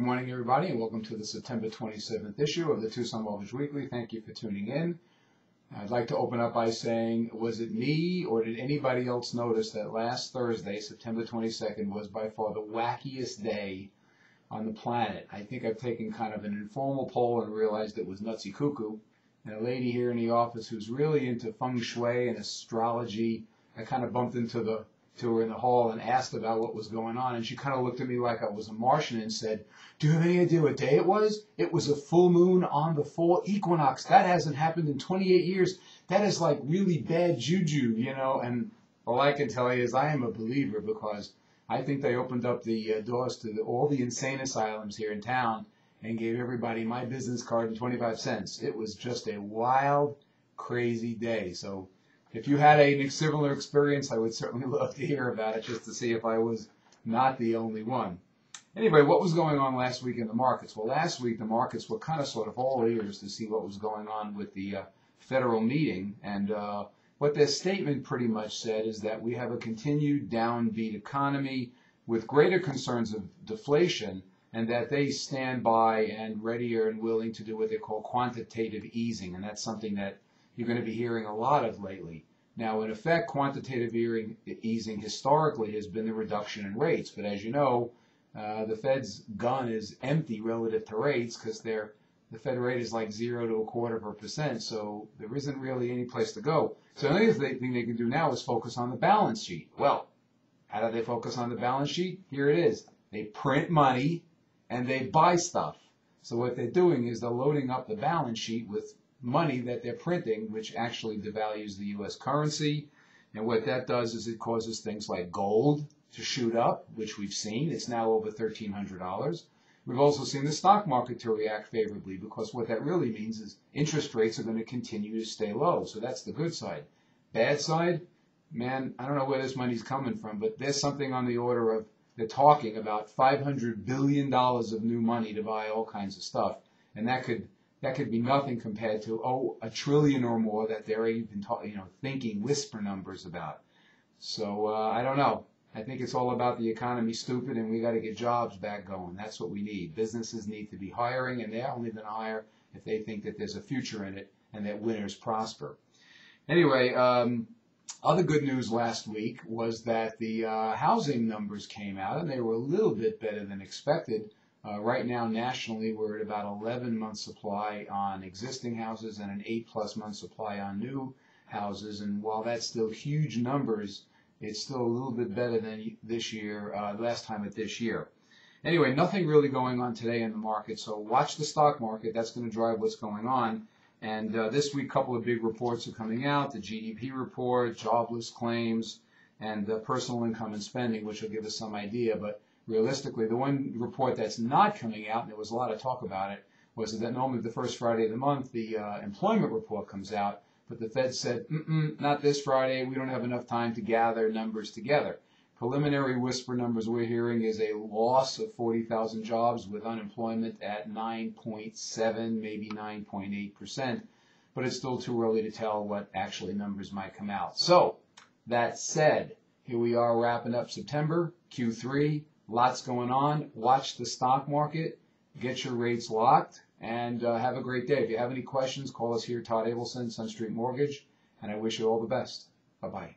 morning, everybody, and welcome to the September 27th issue of the Tucson Mortgage Weekly. Thank you for tuning in. I'd like to open up by saying, was it me or did anybody else notice that last Thursday, September 22nd, was by far the wackiest day on the planet? I think I've taken kind of an informal poll and realized it was nutsy cuckoo. And a lady here in the office who's really into feng shui and astrology, I kind of bumped into her in the hall and asked about what was going on, and she kind of looked at me like I was a Martian and said, "Do you have any idea what day it was? It was a full moon on the fall equinox. That hasn't happened in 28 years. That is like really bad juju, you know." And all I can tell you is I am a believer, because I think they opened up the doors to all the insane asylums here in town and gave everybody my business card and 25 cents. It was just a wild, crazy day. So if you had a similar experience, I would certainly love to hear about it, just to see if I was not the only one. Anyway, what was going on last week in the markets? Well, last week the markets were kind of sort of all ears to see what was going on with the federal meeting. And what their statement pretty much said is that we have a continued downbeat economy with greater concerns of deflation, and that they stand by and readier and willing to do what they call quantitative easing. And that's something that you're going to be hearing a lot of lately. Now, in effect, quantitative easing historically has been the reduction in rates. But as you know, the Fed's gun is empty relative to rates, because the Fed rate is like 0 to 0.25%. So there isn't really any place to go. So the only thing they can do now is focus on the balance sheet. Well, how do they focus on the balance sheet? Here it is. They print money and they buy stuff. So what they're doing is they're loading up the balance sheet with money that they're printing, which actually devalues the U.S. currency. And what that does is it causes things like gold to shoot up, which we've seen. It's now over $1,300. We've also seen the stock market to react favorably, because what that really means is interest rates are going to continue to stay low. So that's the good side. Bad side, man, I don't know where this money's coming from, but there's something on the order of, they're talking about $500 billion of new money to buy all kinds of stuff. And that could be nothing compared to, $1 trillion or more that they're even thinking whisper numbers about. So I don't know. I think it's all about the economy, stupid, and we got to get jobs back going. That's what we need. Businesses need to be hiring, and they're only going to hire if they think that there's a future in it and that winners prosper. Anyway, other good news last week was that the housing numbers came out, and they were a little bit better than expected. Right now, nationally, we're at about 11-month supply on existing houses and an 8+ month supply on new houses. And while that's still huge numbers, it's still a little bit better than this year, last time at this year. Anyway, nothing really going on today in the market, so watch the stock market. That's going to drive what's going on. And this week, a couple of big reports are coming out: the GDP report, jobless claims, and personal income and spending, which will give us some idea. But realistically, the one report that's not coming out, and there was a lot of talk about it, was that normally the first Friday of the month, the employment report comes out, but the Fed said, not this Friday, we don't have enough time to gather numbers together. Preliminary whisper numbers we're hearing is a loss of 40,000 jobs, with unemployment at 9.7, maybe 9.8%, but it's still too early to tell what actually numbers might come out. So, that said, here we are wrapping up September, Q3, lots going on. Watch the stock market, get your rates locked, and have a great day. If you have any questions, call us here, Todd Abelson, Sun Street Mortgage, and I wish you all the best. Bye-bye.